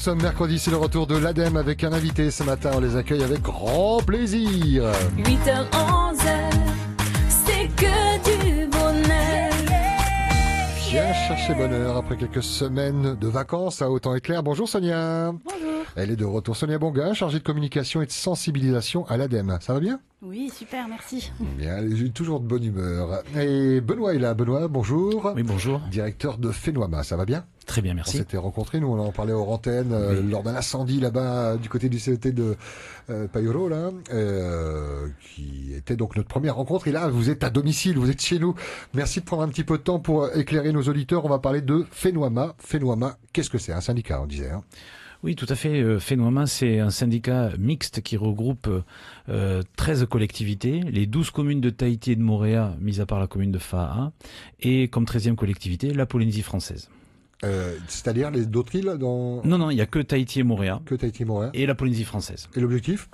sommes mercredi, c'est le retour de l'ADEME avec un invité ce matin. On les accueille avec grand plaisir. 8h, 11h, c'est que du bonheur. Viens chercher bonheur après quelques semaines de vacances à Autant-et-Clair. Bonjour Sonia. Bonjour. Elle est de retour. Sonia Bonga, chargée de communication et de sensibilisation à l'ADEME. Ça va bien? Oui, super, merci. Bien, elle est toujours de bonne humeur. Et Benoît est là. Benoît, bonjour. Oui, bonjour. Directeur de Fenoama, ça va bien? Très bien, On merci. s'était rencontrés, nous on en parlait hors antenne Oui. lors d'un incendie là-bas du côté du CET de Payoro, là, qui était donc notre première rencontre. Et là, vous êtes à domicile, vous êtes chez nous. Merci de prendre un petit peu de temps pour éclairer nos auditeurs. On va parler de Fenoama. Fenoama, qu'est-ce que c'est? Un syndicat, on disait. Hein. Oui, tout à fait. Fenoama, c'est un syndicat mixte qui regroupe 13 collectivités, les 12 communes de Tahiti et de Moorea, mis à part la commune de Faa'a, et comme 13e collectivité, la Polynésie française. C'est-à-dire les d'autres îles dans... Non, il n'y a que Tahiti et Moorea. Que Tahiti et Moorea. Et la Polynésie française. Et l'objectif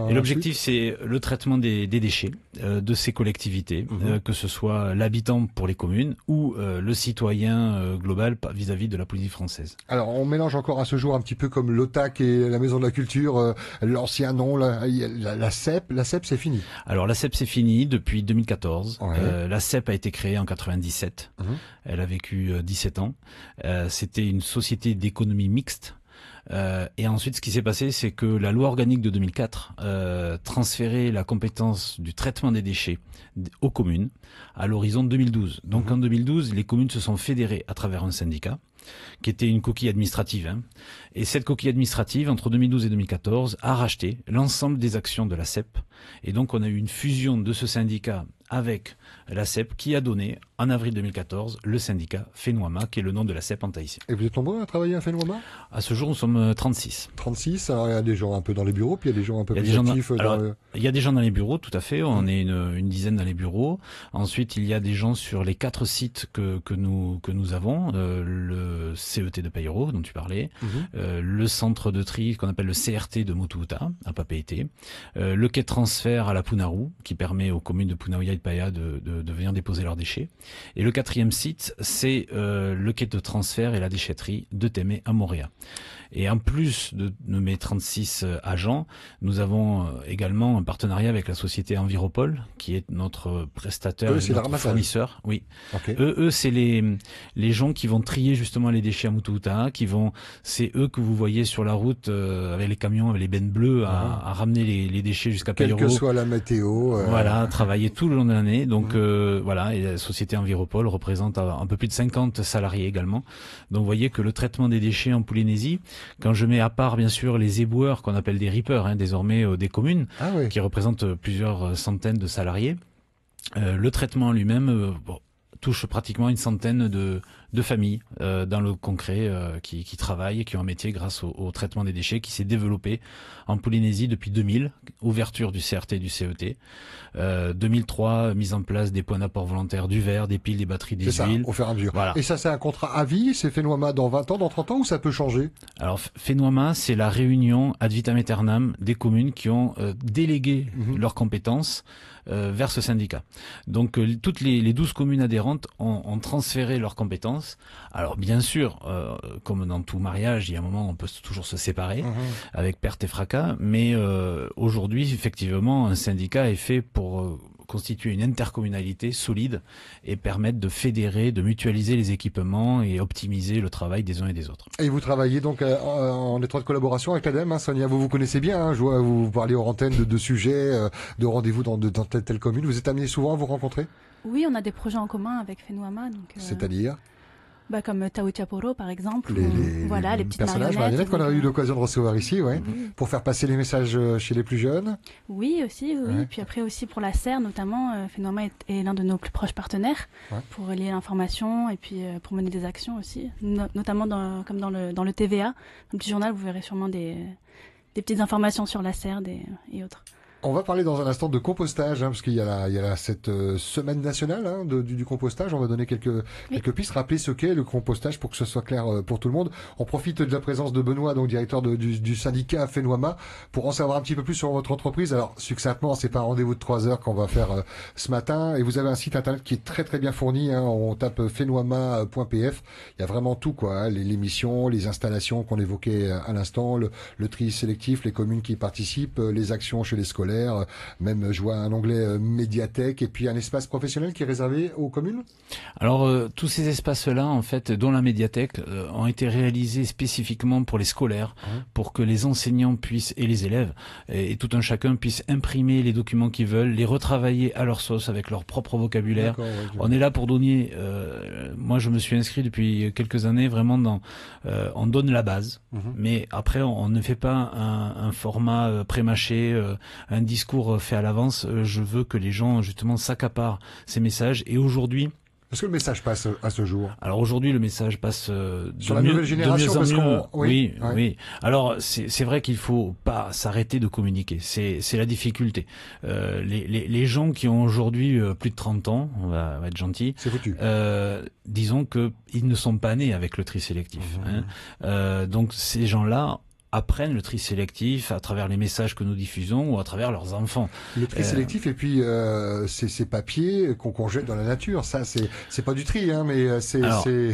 Et l'objectif, c'est le traitement des déchets de ces collectivités, que ce soit l'habitant pour les communes ou le citoyen global vis-à-vis de la Polynésie française. Alors, on mélange encore à ce jour un petit peu comme l'OTAC et la Maison de la Culture, l'ancien nom, la CEP. La CEP, c'est fini. Alors, la CEP, c'est fini depuis 2014. Ouais. La CEP a été créée en 97. Elle a vécu 17 ans. C'était une société d'économie mixte. Et ensuite, ce qui s'est passé, c'est que la loi organique de 2004 transférait la compétence du traitement des déchets aux communes à l'horizon 2012. Donc en 2012, les communes se sont fédérées à travers un syndicat qui était une coquille administrative. Hein. Et cette coquille administrative, entre 2012 et 2014, a racheté l'ensemble des actions de la CEP. Et donc on a eu une fusion de ce syndicat avec la CEP qui a donné, en avril 2014, le syndicat Fenoama, qui est le nom de la CEP en tahitien. Et vous êtes nombreux à travailler à Fenoama? À ce jour, nous sommes 36. 36, alors il y a des gens un peu dans les bureaux, puis il y a des gens un peu Il y a plus des gens actifs. il y a des gens dans les bureaux, tout à fait. On est une dizaine dans les bureaux. Ensuite, il y a des gens sur les 4 sites que nous avons. Le CET de Payoro, dont tu parlais. Le centre de tri, qu'on appelle le CRT de Motuuta, à Papeete. Le quai de transfert à la Punaru, qui permet aux communes de Punauia et de Paia de venir déposer leurs déchets. Et le 4e site, c'est le quai de transfert et la déchetterie de Témé à Moorea. Et en plus de mes 36 agents, nous avons également un partenariat avec la société Enviropol, qui est notre prestataire, notre fournisseur. Oui. Okay. Eux, c'est les gens qui vont trier justement les déchets à Motuuta, c'est eux que vous voyez sur la route avec les camions, avec les bennes bleues, à ramener les déchets jusqu'à Payoro. Quelle que soit la météo. Voilà, travailler tout le long de l'année. Donc voilà, et la société Enviropol représente un peu plus de 50 salariés également. Donc vous voyez que le traitement des déchets en Polynésie, quand je mets à part bien sûr les éboueurs qu'on appelle des reapers, hein, désormais des communes, qui représentent plusieurs centaines de salariés, le traitement lui-même touche pratiquement une centaine de familles dans le concret qui travaillent et qui ont un métier grâce au traitement des déchets qui s'est développé en Polynésie depuis 2000, ouverture du CRT et du CET. 2003, mise en place des points d'apport volontaires du verre, des piles, des batteries, des huiles. Ça, au fur et à mesure. Voilà. Et ça, c'est un contrat à vie? C'est Fenoama dans 20 ans, dans 30 ans, ou ça peut changer? Alors, Fenoama, c'est la réunion ad vitam aeternam des communes qui ont délégué leurs compétences vers ce syndicat. Donc, toutes les 12 communes adhérentes ont transféré leurs compétences. Alors, bien sûr, comme dans tout mariage, il y a un moment où on peut toujours se séparer avec perte et fracas, mais aujourd'hui, effectivement, un syndicat est fait pour constituer une intercommunalité solide et permettre de fédérer, de mutualiser les équipements et optimiser le travail des uns et des autres. Et vous travaillez donc en étroite collaboration avec l'ADEME, hein, Sonia, vous vous connaissez bien, hein, je vois, vous parlez hors antenne de sujets, de rendez-vous dans telle commune. Vous êtes amenés souvent à vous rencontrer? Oui, on a des projets en commun avec Fenoama. C'est-à-dire comme Tauitiaporo par exemple, les les petites personnages marionnettes qu'on a eu l'occasion de recevoir ici, pour faire passer les messages chez les plus jeunes. Oui, aussi, oui. Ouais. Puis après aussi pour la serre notamment, Fenoama est l'un de nos plus proches partenaires pour relier l'information et puis pour mener des actions aussi, notamment comme dans le TVA, un petit journal, vous verrez sûrement des petites informations sur la serre et autres. On va parler dans un instant de compostage, parce qu'il y a cette semaine nationale du compostage. On va donner quelques pistes, rappeler ce qu'est le compostage pour que ce soit clair pour tout le monde. On profite de la présence de Benoît, donc directeur du syndicat FENOAMA, pour en savoir un petit peu plus sur votre entreprise. Alors succinctement, c'est pas un rendez-vous de 3 heures qu'on va faire ce matin, et vous avez un site internet qui est très très bien fourni. On tape fenoama.pf. Il y a vraiment tout, les missions, les installations qu'on évoquait à l'instant, le tri sélectif, les communes qui participent, les actions chez les scolaires. Même je vois un onglet médiathèque et puis un espace professionnel qui est réservé aux communes. Alors tous ces espaces-là, en fait, dont la médiathèque, ont été réalisés spécifiquement pour les scolaires, pour que les enseignants puissent, et les élèves, et tout un chacun puisse imprimer les documents qu'ils veulent, les retravailler à leur sauce avec leur propre vocabulaire. On est là pour donner. Moi, je me suis inscrit depuis quelques années vraiment on donne la base, mais après on ne fait pas un format prémâché, un discours fait à l'avance. Je veux que les gens justement s'accaparent ces messages. Et aujourd'hui, est-ce que le message passe à ce jour? Alors aujourd'hui, le message passe sur la nouvelle génération, parce qu'on... Oui. Alors c'est vrai qu'il faut pas s'arrêter de communiquer. C'est la difficulté. Les gens qui ont aujourd'hui plus de 30 ans, on va être gentil. C'est foutu. Disons que ils ne sont pas nés avec le tri sélectif. Donc ces gens-là apprennent le tri sélectif à travers les messages que nous diffusons ou à travers leurs enfants. Le tri sélectif et puis ces papiers qu'on jette dans la nature, ça c'est pas du tri, mais c'est...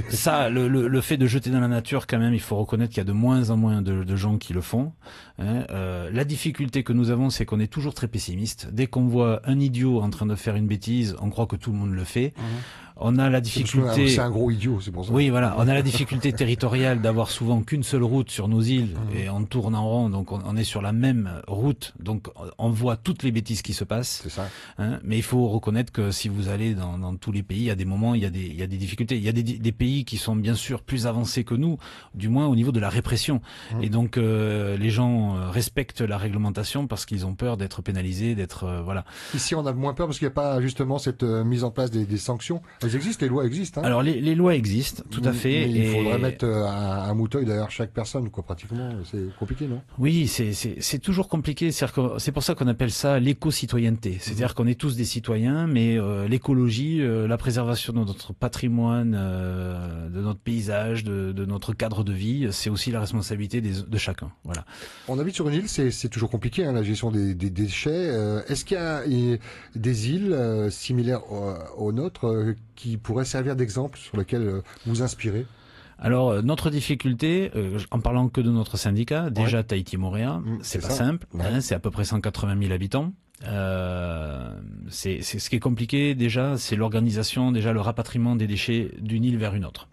Ça, le fait de jeter dans la nature, quand même, il faut reconnaître qu'il y a de moins en moins de gens qui le font. La difficulté que nous avons, c'est qu'on est toujours très pessimiste. Dès qu'on voit un idiot en train de faire une bêtise, on croit que tout le monde le fait. On a la difficulté. C'est un gros idiot, c'est pour ça. Oui, voilà. On a la difficulté territoriale d'avoir souvent qu'une seule route sur nos îles et on tourne en rond. Donc on est sur la même route. Donc on voit toutes les bêtises qui se passent. C'est ça. Mais il faut reconnaître que si vous allez dans tous les pays, il y a des moments, il y a des difficultés. Il y a des pays qui sont bien sûr plus avancés que nous, du moins au niveau de la répression. Et donc les gens respectent la réglementation parce qu'ils ont peur d'être pénalisés, voilà. Ici, on a moins peur parce qu'il n'y a pas justement cette mise en place des sanctions. Elles existent, les lois existent. Alors les lois existent, tout à fait. Mais il faudrait mettre un mouteuil derrière chaque personne, pratiquement. C'est compliqué, non? Oui, c'est toujours compliqué. C'est pour ça qu'on appelle ça l'éco-citoyenneté. C'est-à-dire qu'on est tous des citoyens, mais l'écologie, la préservation de notre patrimoine, de notre paysage, de notre cadre de vie, c'est aussi la responsabilité de chacun. Voilà. On habite sur une île, c'est toujours compliqué, la gestion des déchets. Est-ce qu'il y a des îles similaires aux nôtres qui pourraient servir d'exemple sur lesquelles vous inspirez? Alors notre difficulté, en parlant que de notre syndicat, déjà Tahiti-Mooréa, c'est pas simple. C'est à peu près 180 000 habitants. C'est ce qui est compliqué déjà, c'est l'organisation, déjà le rapatriement des déchets d'une île vers une autre,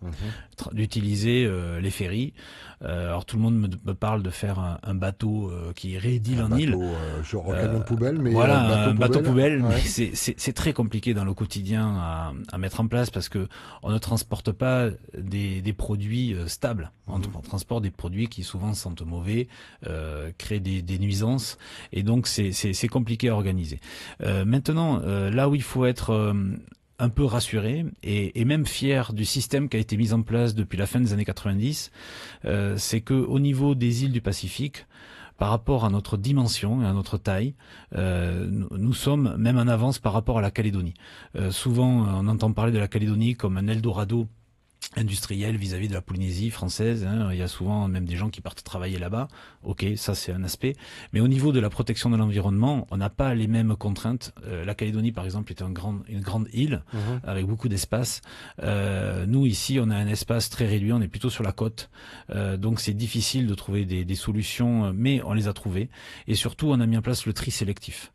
d'utiliser les ferries. Alors tout le monde me parle de faire un bateau qui irait d'île en île, genre camion de poubelle, mais voilà, un bateau poubelle. Mais c'est très compliqué dans le quotidien à mettre en place parce que on ne transporte pas des produits stables. On transporte des produits qui souvent sentent mauvais, créent des nuisances, et donc c'est compliqué à organiser. Maintenant, là où il faut être un peu rassuré et même fier du système qui a été mis en place depuis la fin des années 90, c'est que au niveau des îles du Pacifique, par rapport à notre dimension et à notre taille, nous sommes même en avance par rapport à la Calédonie. Souvent, on entend parler de la Calédonie comme un Eldorado industriel vis-à-vis de la Polynésie française. Il y a souvent même des gens qui partent travailler là-bas. Ok, ça c'est un aspect. Mais au niveau de la protection de l'environnement, on n'a pas les mêmes contraintes. La Calédonie, par exemple, est une grande île avec beaucoup d'espace. Nous, ici, on a un espace très réduit. On est plutôt sur la côte. Donc c'est difficile de trouver des solutions, mais on les a trouvées. Et surtout, on a mis en place le tri sélectif.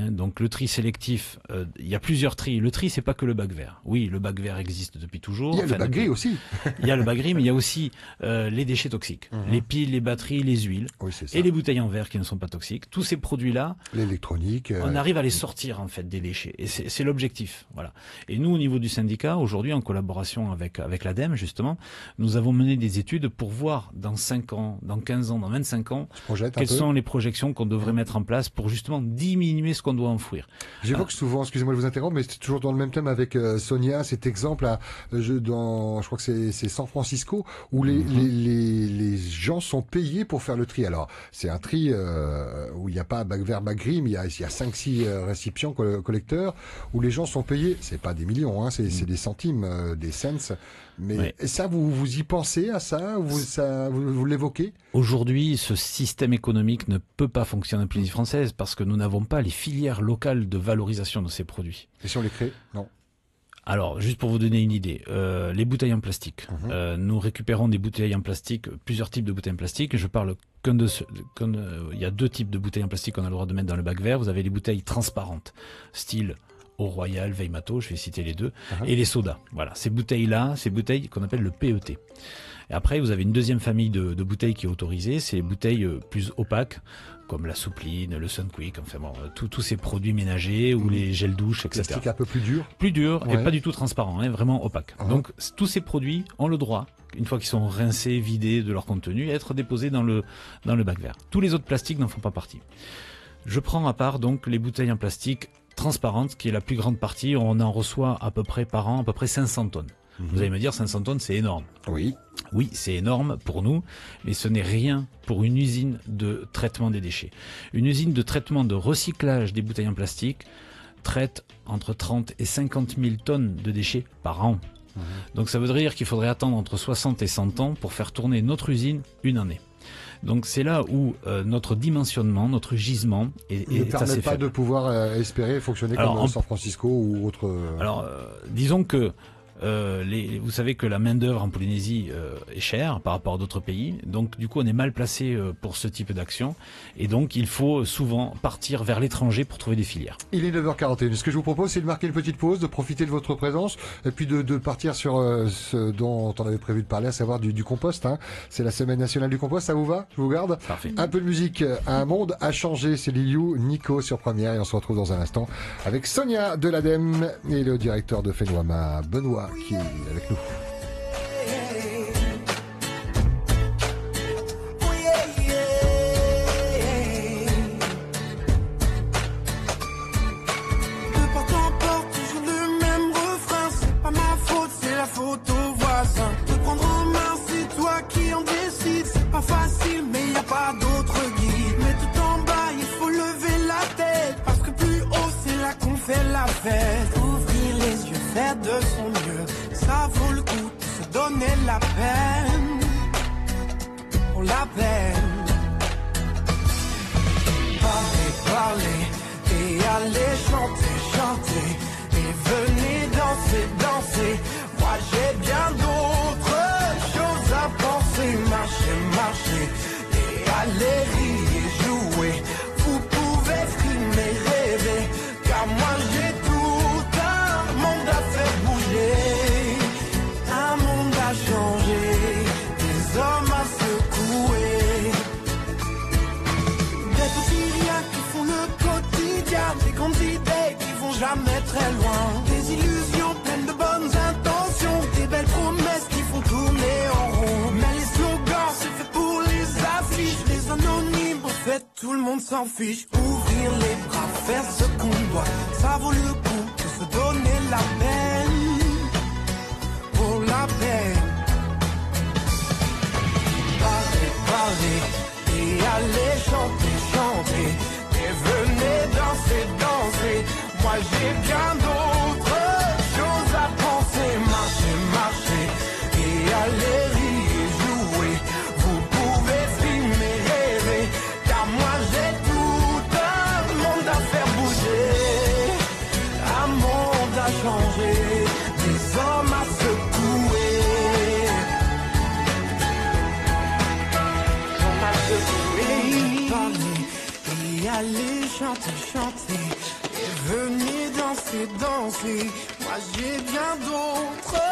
Donc le tri sélectif, il y a plusieurs tris. Le tri, c'est pas que le bac vert. Oui, le bac vert existe depuis toujours. Il y a le bac gris aussi. Il y a le bac gris, mais il y a aussi les déchets toxiques, les piles, les batteries, les huiles, et les bouteilles en verre qui ne sont pas toxiques. Tous ces produits-là, l'électronique, on arrive à les sortir en fait des déchets, et c'est l'objectif. Voilà. Et nous, au niveau du syndicat, aujourd'hui, en collaboration avec l'ADEME, justement, nous avons mené des études pour voir dans 5 ans, dans 15 ans, dans 25 ans, quelles sont les projections qu'on devrait mettre en place pour justement diminuer ce qu'on doit enfouir. J'évoque souvent, excusez-moi de vous interrompre, mais c'est toujours dans le même thème avec Sonia, cet exemple je crois que c'est San Francisco, où les gens sont payés pour faire le tri. Alors, c'est un tri où il n'y a pas bac vert, bac gris, mais il y a 5-6 récipients collecteurs, où les gens sont payés, c'est pas des millions, hein, c'est des centimes, des cents. Mais et ça, vous y pensez à ça, vous l'évoquez? Aujourd'hui, ce système économique ne peut pas fonctionner en Polynésie française parce que nous n'avons pas les filières locales de valorisation de ces produits. Et si on les crée? Non. Alors, juste pour vous donner une idée, les bouteilles en plastique. Nous récupérons des bouteilles en plastique, plusieurs types de bouteilles en plastique. Je parle il y a 2 types de bouteilles en plastique qu'on a le droit de mettre dans le bac vert. Vous avez les bouteilles transparentes, style Eau-Royal, Veymato, je vais citer les deux, et les sodas. Voilà, ces bouteilles-là, ces bouteilles qu'on appelle le PET. Et après, vous avez une deuxième famille de bouteilles qui est autorisée, c'est les bouteilles plus opaques, comme la Soupline, le Sunquick, enfin bon, tous ces produits ménagers ou les gels douche, etc. Plastique un peu plus dur. Plus dur et pas du tout transparent, hein, vraiment opaque. Donc tous ces produits ont le droit, une fois qu'ils sont rincés, vidés de leur contenu, à être déposés dans le bac vert. Tous les autres plastiques n'en font pas partie. Je prends à part donc les bouteilles en plastique transparentes, qui est la plus grande partie. On en reçoit à peu près par an, à peu près 500 tonnes. Vous allez me dire, 500 tonnes, c'est énorme. Oui. Oui, c'est énorme pour nous, mais ce n'est rien pour une usine de traitement des déchets. Une usine de traitement de recyclage des bouteilles en plastique traite entre 30 et 50 000 tonnes de déchets par an. Donc ça veut dire qu'il faudrait attendre entre 60 et 100 ans pour faire tourner notre usine une année. Donc c'est là où notre dimensionnement, notre gisement est ne permet assez pas faible. de pouvoir espérer fonctionner comme San Francisco ou autre. Alors disons que vous savez que la main d'œuvre en Polynésie est chère par rapport à d'autres pays, donc du coup on est mal placé pour ce type d'action, et donc il faut souvent partir vers l'étranger pour trouver des filières. Il est 9h41. Ce que je vous propose, c'est de marquer une petite pause, de profiter de votre présence, et puis de partir sur ce dont on avait prévu de parler, à savoir du compost. Hein. C'est la semaine nationale du compost, ça vous va? Je vous garde. Parfait. Un peu de musique, un monde a changé, c'est Liliou, Nico sur Première, et on se retrouve dans un instant avec Sonia de l'ADEME et le directeur de Fenouama, Benoît, qui est avec nous. De porte en porte, toujours le même refrain. C'est pas ma faute, c'est la faute aux voisins. Te prendre en main, c'est toi qui en décides. C'est pas facile, mais y a pas d'autre guide. Mais tout en bas, il faut lever la tête. Parce que plus haut, c'est là qu'on fait la fête. Ouvrir les yeux, faire de son mieux. Ça vaut le coup de se donner la peine, pour la peine. Parlez, parlez, et allez chanter, chanter, et venez danser, danser. Moi j'ai bien d'autres choses à penser. Marcher, marcher, et allez rire, jouer. Vous pouvez frimer, rêver, car moi j'ai tout un monde à faire bouger. Un monde à changer, des hommes à secouer. Des petits riens qui font le quotidien, des grandes idées qui vont jamais très loin. Des illusions pleines de bonnes intentions, des belles promesses qui font tourner en rond. Mais les slogans, c'est fait pour les affiches. Les anonymes, en fait, tout le monde s'en fiche. Ouvrir les bras, faire ce qu'on doit, ça vaut le coup de se donner la peine, pour la peine. Parlez, parlez, et allez chanter, chanter, et venez danser, danser. Moi j'ai bien d'autres choses à penser. Marcher, marcher, et allez rire, jouer. Vous pouvez filmer, rêver, car moi j'ai tout un monde à faire bouger. Un monde à changer, des hommes à secouer. Parler et aller chanter, chanter, et venez danser, danser. Moi j'ai bien d'autres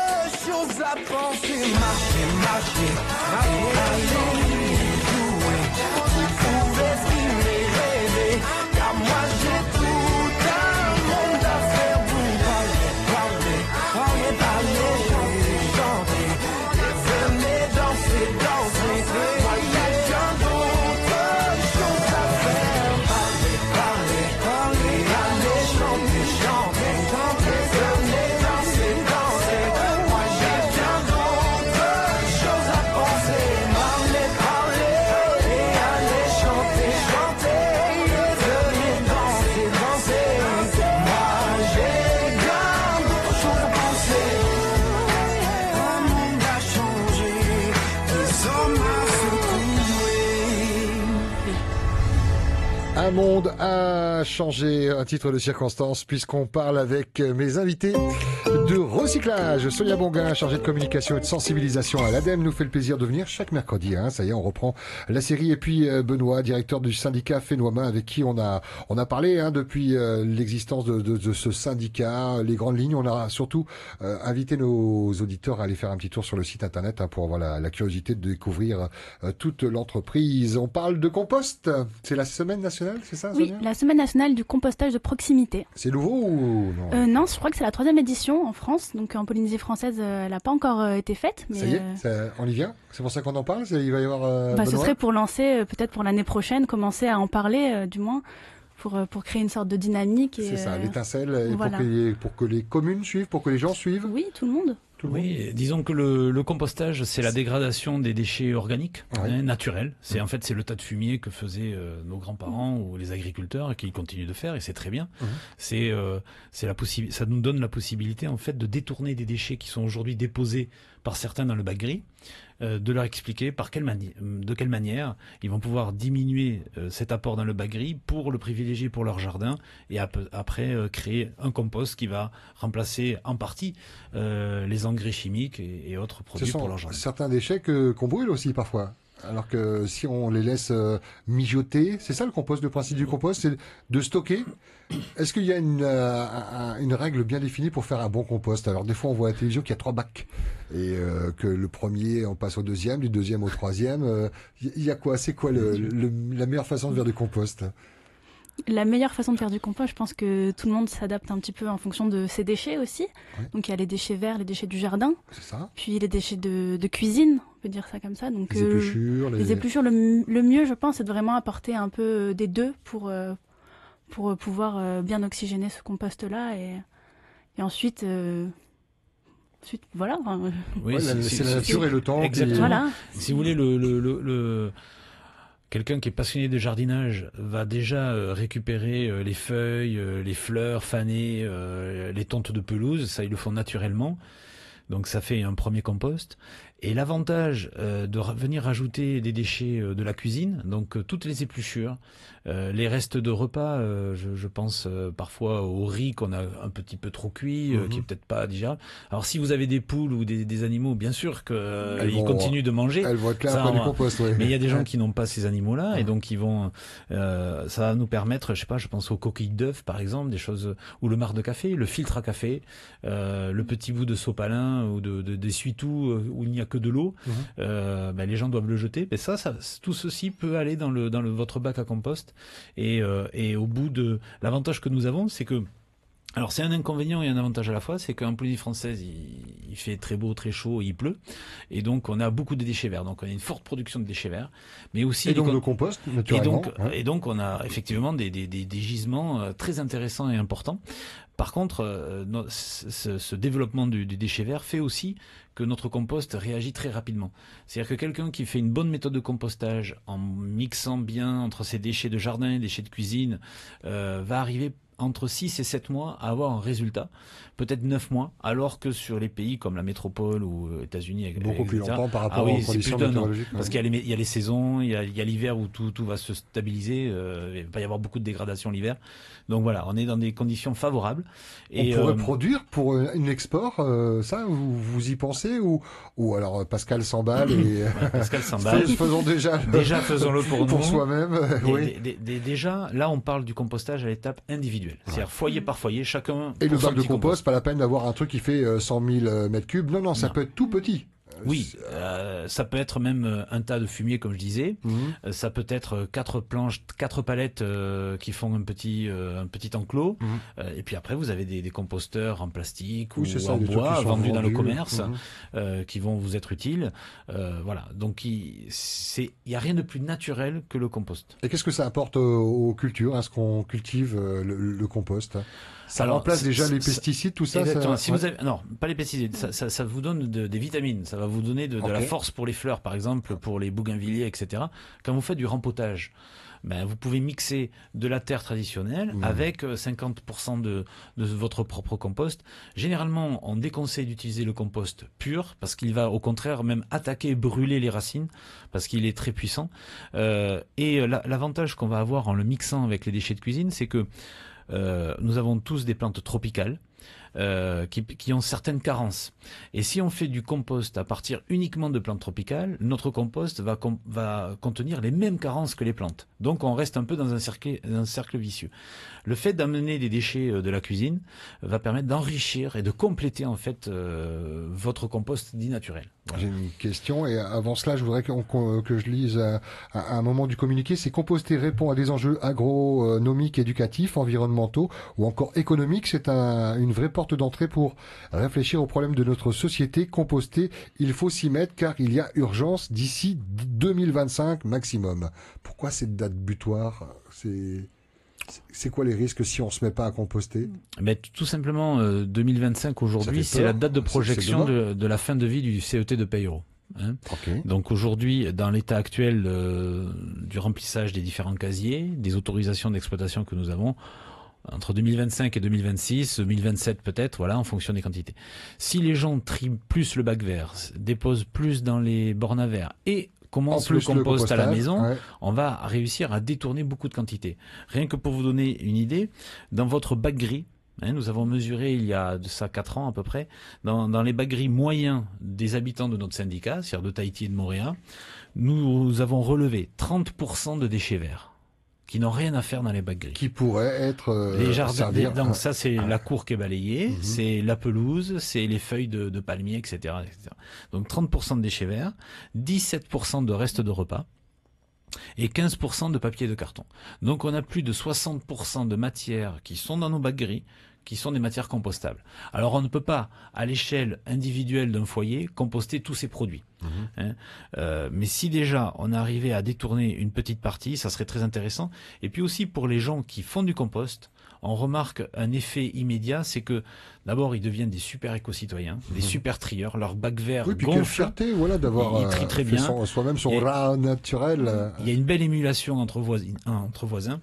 choses à penser. Marcher, marcher, et aller jouer. Vous pouvez filmer, rêver, car moi j'ai tout un monde à faire bouger. Parler, parler, parler, chanter, chanter, et venez danser, danser. Moi j'ai bien d'autres choses à faire. Parler, parler, parler, aller chanter, chanter, chanter, venez danser, danser. Moi j'ai bien d'autres Un monde a changé, un titre de circonstance, puisqu'on parle avec mes invités de recyclage. Sonia Bonguin, chargée de communication et de sensibilisation à l'ADEME, nous fait le plaisir de venir chaque mercredi. Ça y est, on reprend la série. Et puis Benoît, directeur du syndicat Fénois-Main, avec qui on a parlé depuis l'existence de ce syndicat, les grandes lignes. On a surtout invité nos auditeurs à aller faire un petit tour sur le site internet pour avoir la curiosité de découvrir toute l'entreprise. On parle de compost. C'est la semaine nationale, c'est ça, Sonia ? Oui, la semaine nationale du compostage de proximité. C'est nouveau ou non ? Non, je crois que c'est la 3e édition en France, donc en Polynésie française, elle n'a pas encore été faite. Mais ça y est, on y vient ? C'est pour ça qu'on en parle ? Il va y avoir ce serait pour lancer, peut-être pour l'année prochaine, commencer à en parler, du moins, pour créer une sorte de dynamique. C'est ça, l'étincelle, voilà. pour que les communes suivent, pour que les gens suivent. Oui, tout le monde. Oui, disons que le compostage, c'est la dégradation des déchets organiques, naturels. C'est en fait c'est le tas de fumier que faisaient nos grands-parents ou les agriculteurs et qu'ils continuent de faire, et c'est très bien. C'est ça nous donne la possibilité en fait de détourner des déchets qui sont aujourd'hui déposés par certains dans le bac gris, de leur expliquer de quelle manière ils vont pouvoir diminuer cet apport dans le bac gris pour le privilégier pour leur jardin, et après créer un compost qui va remplacer en partie les engrais chimiques et autres produits pour leur jardin. Certains déchets qu'on brûle aussi parfois. Alors que si on les laisse mijoter, c'est ça le compost, le principe du compost, c'est de stocker. Est-ce qu'il y a une règle bien définie pour faire un bon compost ? Alors des fois on voit à la télévision qu'il y a 3 bacs et que le premier on passe au deuxième, du deuxième au troisième. Il y a quoi ? C'est quoi la meilleure façon de faire du compost ? La meilleure façon de faire du compost, je pense que tout le monde s'adapte un petit peu en fonction de ses déchets aussi. Oui. Donc il y a les déchets verts, les déchets du jardin. C'est ça. Puis les déchets de cuisine, on peut dire ça comme ça. Donc les épluchures. Les épluchures, le mieux, je pense, c'est de vraiment apporter un peu des deux pour pouvoir bien oxygéner ce compost-là. Et ensuite, voilà. Oui, c'est la nature et le temps. Exactement. Voilà. Si vous voulez, quelqu'un qui est passionné de jardinage va déjà récupérer les feuilles, les fleurs fanées, les tontes de pelouse, ça ils le font naturellement. Donc ça fait un premier compost. Et l'avantage de venir rajouter des déchets de la cuisine, donc toutes les épluchures, les restes de repas, je pense parfois au riz qu'on a un petit peu trop cuit, qui est peut-être pas digérable. Alors si vous avez des poules ou des animaux, bien sûr qu'ils continuent de manger. Elles vont être là après du compost, oui. Mais il y a des gens qui n'ont pas ces animaux-là, et donc ils vont, ça va nous permettre, je pense aux coquilles d'œufs par exemple, des choses, ou le marc de café, le filtre à café, le petit bout de sopalin ou d'essuie-tout où il n'y a que de l'eau, les gens doivent le jeter. Mais ça, tout ceci peut aller dans votre bac à compost. Et au bout de l'avantage que nous avons, c'est que, alors c'est un inconvénient et un avantage à la fois, c'est qu'en Polynésie française, il fait très beau, très chaud, il pleut, et donc on a beaucoup de déchets verts. Donc on a une forte production de déchets verts, mais aussi de compost naturellement. Et donc on a effectivement des gisements très intéressants et importants. Par contre, ce développement du déchet vert fait aussi que notre compost réagit très rapidement. C'est-à-dire que quelqu'un qui fait une bonne méthode de compostage en mixant bien entre ses déchets de jardin et déchets de cuisine va arriver entre 6 et 7 mois à avoir un résultat, peut-être 9 mois, alors que sur les pays comme la métropole ou États-Unis, beaucoup plus longtemps par rapport aux conditions météorologiques. Parce qu'il y a les saisons, il y a l'hiver où tout va se stabiliser, il va y avoir beaucoup de dégradation l'hiver. Donc voilà, on est dans des conditions favorables. Et on pourrait produire pour une export, ça, vous y pensez, ou alors Pascal s'emballe et Pascal s'emballe. Faisons déjà faisons-le pour nous. Pour soi-même. Oui. Déjà, là, on parle du compostage à l'étape individuelle. C'est-à-dire foyer par foyer, chacun. Et le bac de compost, pas la peine d'avoir un truc qui fait 100 000 mètres cubes. Non, ça peut être tout petit. Oui, ça peut être même un tas de fumier, comme je disais. Ça peut être 4 planches, 4 palettes qui font un petit enclos. Et puis après, vous avez des composteurs en plastique ou en bois vendus dans le commerce qui vont vous être utiles. Voilà. Donc, il y a rien de plus naturel que le compost. Et qu'est-ce que ça apporte aux cultures ? Est-ce qu'on cultive le compost ? Ça remplace déjà les pesticides, tout ça. Exactement. Si vous avez, non, pas les pesticides. Ça vous donne des vitamines. Ça ça va vous donner de la force pour les fleurs, par exemple, pour les bougainvilliers, etc. Quand vous faites du rempotage, ben, vous pouvez mixer de la terre traditionnelle avec 50% de votre propre compost. Généralement, on déconseille d'utiliser le compost pur parce qu'il va au contraire même attaquer et brûler les racines parce qu'il est très puissant. Et l'avantage qu'on va avoir en le mixant avec les déchets de cuisine, c'est que nous avons tous des plantes tropicales qui ont certaines carences. Et si on fait du compost à partir uniquement de plantes tropicales, notre compost va contenir les mêmes carences que les plantes. Donc on reste un peu dans un cercle vicieux. Le fait d'amener des déchets de la cuisine va permettre d'enrichir et de compléter en fait votre compost dit naturel. Voilà. J'ai une question et avant cela, je voudrais que je lise un moment du communiqué. C'est composter répond à des enjeux agronomiques, éducatifs, environnementaux ou encore économiques. C'est une vraie porte d'entrée pour réfléchir aux problèmes de notre société. Composter, il faut s'y mettre car il y a urgence d'ici 2025 maximum. Pourquoi cette date butoir? C'est quoi les risques si on se met pas à composter? Mais tout simplement, 2025 aujourd'hui, c'est la date de projection de la fin de vie du CET de Peillereau. Hein. Okay. Donc aujourd'hui, dans l'état actuel du remplissage des différents casiers, des autorisations d'exploitation que nous avons, entre 2025 et 2026, 2027 peut-être, voilà, en fonction des quantités. Si les gens trient plus le bac vert, déposent plus dans les bornes à verre et commence le compost à la maison, on va réussir à détourner beaucoup de quantités. Rien que pour vous donner une idée, dans votre bac gris, nous avons mesuré il y a de ça 4 ans à peu près, dans les bacs gris moyens des habitants de notre syndicat, c'est-à-dire de Tahiti et de Mooréa, nous avons relevé 30% de déchets verts qui n'ont rien à faire dans les bacs gris. Qui pourraient être les jardins. Donc ça, c'est la cour qui est balayée, c'est la pelouse, c'est les feuilles de palmier, etc., etc. Donc 30% de déchets verts, 17% de restes de repas et 15% de papier et de carton. Donc on a plus de 60% de matières qui sont dans nos bacs gris, qui sont des matières compostables. Alors on ne peut pas, à l'échelle individuelle d'un foyer, composter tous ces produits. Mais si déjà on arrivait à détourner une petite partie, ça serait très intéressant. Et puis aussi pour les gens qui font du compost, on remarque un effet immédiat, c'est que d'abord ils deviennent des super éco-citoyens, des super trieurs, leur bac vert gonfle. Puis quelle fierté, voilà, d'avoir très bien. Soi-même son rat naturel. Il y a une belle émulation entre voisins.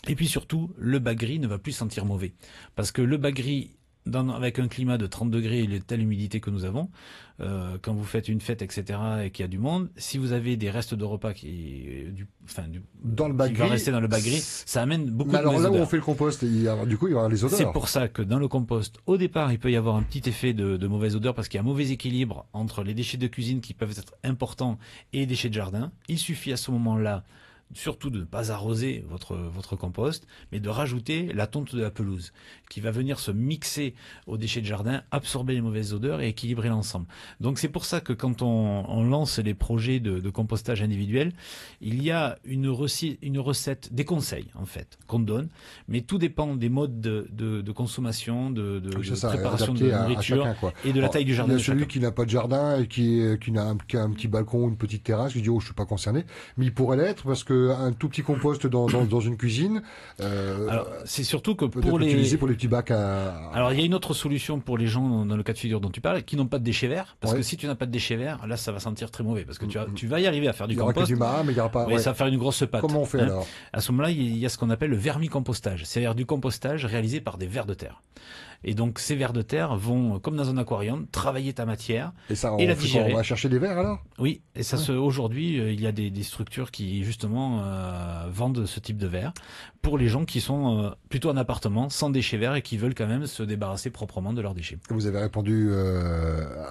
Et puis surtout, le bac gris ne va plus sentir mauvais. Parce que le bac gris, avec un climat de 30 degrés et telle humidité que nous avons, quand vous faites une fête, etc., et qu'il y a du monde, si vous avez des restes de repas qui va rester dans le bac gris, ça amène beaucoup de mauvaises odeurs. Alors là où on fait le compost, du coup, il y aura les odeurs. C'est pour ça que dans le compost, au départ, il peut y avoir un petit effet de mauvaise odeur parce qu'il y a un mauvais équilibre entre les déchets de cuisine qui peuvent être importants et les déchets de jardin. Il suffit à ce moment-là surtout de ne pas arroser votre compost, mais de rajouter la tonte de la pelouse, qui va venir se mixer aux déchets de jardin, absorber les mauvaises odeurs et équilibrer l'ensemble. Donc c'est pour ça que quand on lance les projets de compostage individuel, il y a une recette, des conseils en fait, qu'on donne, mais tout dépend des modes de consommation, de préparation de nourriture et de la taille du jardin. Il y a celui qui n'a pas de jardin et qui a un petit balcon, une petite terrasse, qui dit oh je suis pas concerné, mais il pourrait l'être parce que un tout petit compost dans une cuisine. Alors c'est surtout que pour les petits bacs à... Alors il y a une autre solution pour les gens dans le cas de figure dont tu parles, qui n'ont pas de déchets verts, parce que si tu n'as pas de déchets verts, là ça va sentir très mauvais, parce que tu vas y arriver à faire du compost. Il y aura que du marc, mais il y aura pas. Ça va faire une grosse pâte. Comment on fait alors? À ce moment-là, il y a ce qu'on appelle le vermicompostage, c'est-à-dire du compostage réalisé par des vers de terre. Et donc ces vers de terre vont, comme dans un aquarium, travailler ta matière et la digérer. On va chercher des vers alors? Oui, et ça aujourd'hui, il y a des structures qui justement vendent ce type de vers pour les gens qui sont plutôt en appartement, sans déchets verts et qui veulent quand même se débarrasser proprement de leurs déchets. Vous avez répondu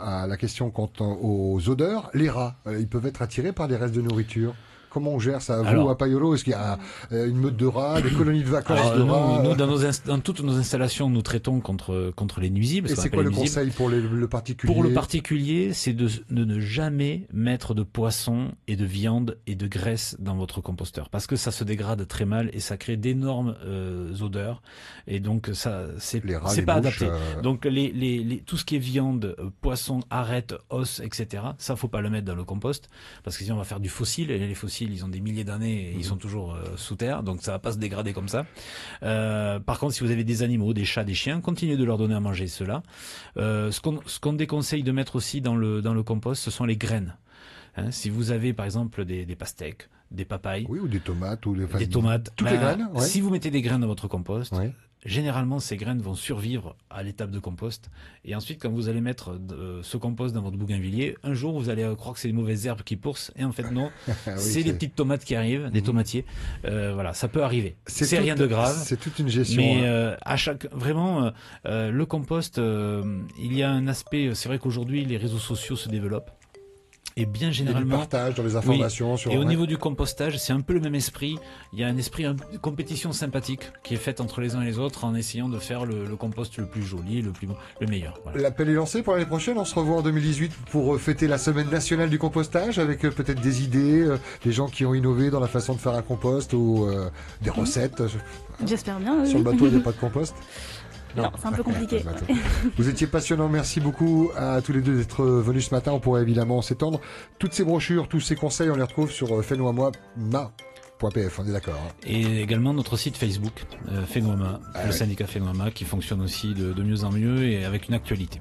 à la question quant aux odeurs. Les rats, ils peuvent être attirés par des restes de nourriture? Comment on gère ça? Vous, à Paillolo, est-ce qu'il y a une meute de rats, des colonies de vacances de rats? Nous, dans toutes nos installations, nous traitons contre les nuisibles. Et c'est quoi le conseil pour le particulier? Pour le particulier, c'est de ne jamais mettre de poisson et de viande et de graisse dans votre composteur. Parce que ça se dégrade très mal et ça crée d'énormes odeurs. Et donc, ça, c'est pas adapté. Donc, tout ce qui est viande, poisson, arêtes, os, etc., ça, faut pas le mettre dans le compost. Parce que sinon, on va faire du fossile et les fossiles, fossiles, ils ont des milliers d'années et ils sont toujours sous terre, donc ça va pas se dégrader comme ça. Par contre, si vous avez des animaux, des chats, des chiens, continuez de leur donner à manger cela. Ce qu'on déconseille de mettre aussi dans le compost, ce sont les graines. Hein, si vous avez par exemple des pastèques, des papayes, oui, ou des tomates, des tomates, toutes les graines. Ouais. Si vous mettez des graines dans votre compost, Ouais. généralement ces graines vont survivre à l'étape de compost. Et ensuite, quand vous allez mettre ce compost dans votre bougainvillier, un jour vous allez croire que c'est les mauvaises herbes qui poussent, et en fait non, c'est les petites tomates qui arrivent, des tomatiers. Voilà, ça peut arriver. C'est rien de grave. C'est toute une gestion. Mais à chaque vraiment le compost, il y a un aspect. C'est vrai qu'aujourd'hui les réseaux sociaux se développent. Et bien généralement, il y a du partage dans les informations. Oui. Sur... Et au niveau du compostage, c'est un peu le même esprit. Il y a un esprit de compétition sympathique qui est faite entre les uns et les autres en essayant de faire le compost le plus joli, le meilleur. Voilà. L'appel est lancé pour l'année prochaine. On se revoit en 2018 pour fêter la semaine nationale du compostage avec peut-être des idées, des gens qui ont innové dans la façon de faire un compost ou des recettes. J'espère bien. Sur le bateau, il n'y a pas de compost. Non, c'est un peu compliqué. Vous étiez passionnants, merci beaucoup à tous les deux d'être venus ce matin. On pourrait évidemment s'étendre. Toutes ces brochures, tous ces conseils, on les retrouve sur fais-nous-à-moi.pf, on est d'accord. Hein. Et également notre site Facebook, Fais-nous-à-moi, le syndicat Fais-nous-à-moi, qui fonctionne aussi de mieux en mieux et avec une actualité.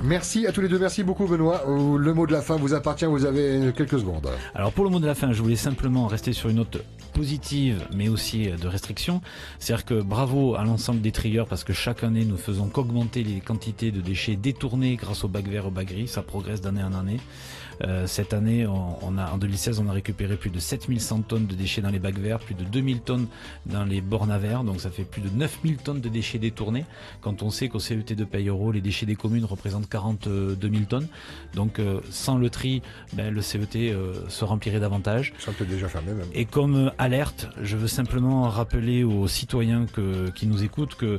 Merci à tous les deux, merci beaucoup Benoît. Le mot de la fin vous appartient, vous avez quelques secondes. Alors pour le mot de la fin, je voulais simplement rester sur une note positive mais aussi de restriction. C'est-à-dire que bravo à l'ensemble des trieurs parce que chaque année nous faisons qu'augmenter les quantités de déchets détournés grâce au bac vert, au bac gris, ça progresse d'année en année. Cette année, en 2016, on a récupéré plus de 7100 tonnes de déchets dans les bacs verts, plus de 2000 tonnes dans les bornes à verre, donc ça fait plus de 9000 tonnes de déchets détournés. Quand on sait qu'au CET de Peillereau, les déchets des communes représentent 42 000 tonnes. Donc sans le tri, le CET se remplirait davantage. Ça peut déjà fermer même. Et comme alerte, je veux simplement rappeler aux citoyens qui nous écoutent que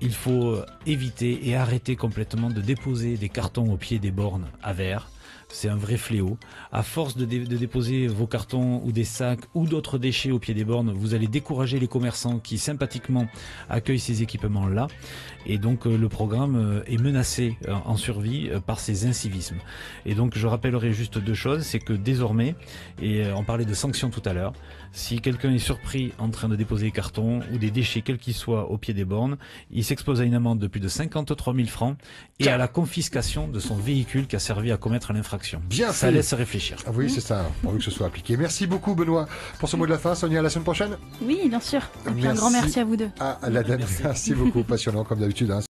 il faut éviter et arrêter complètement de déposer des cartons au pied des bornes à verre. C'est un vrai fléau. À force de déposer vos cartons ou des sacs ou d'autres déchets au pied des bornes, vous allez décourager les commerçants qui sympathiquement accueillent ces équipements-là. Et donc le programme est menacé en survie par ces incivismes. Et donc je rappellerai juste deux choses, c'est que désormais, et on parlait de sanctions tout à l'heure, si quelqu'un est surpris en train de déposer des cartons ou des déchets quels qu'ils soient au pied des bornes, il s'expose à une amende de plus de 53 000 francs et à la confiscation de son véhicule qui a servi à commettre l'infraction. Bien ça fait. Laisse réfléchir. Ah oui, c'est ça, pourvu que ce soit appliqué. Merci beaucoup Benoît pour ce mot de la fin. Sonia, à la semaine prochaine. Oui, bien sûr. Et puis un grand merci à vous deux. À la dame, merci beaucoup, passionnant comme d'habitude. Hein.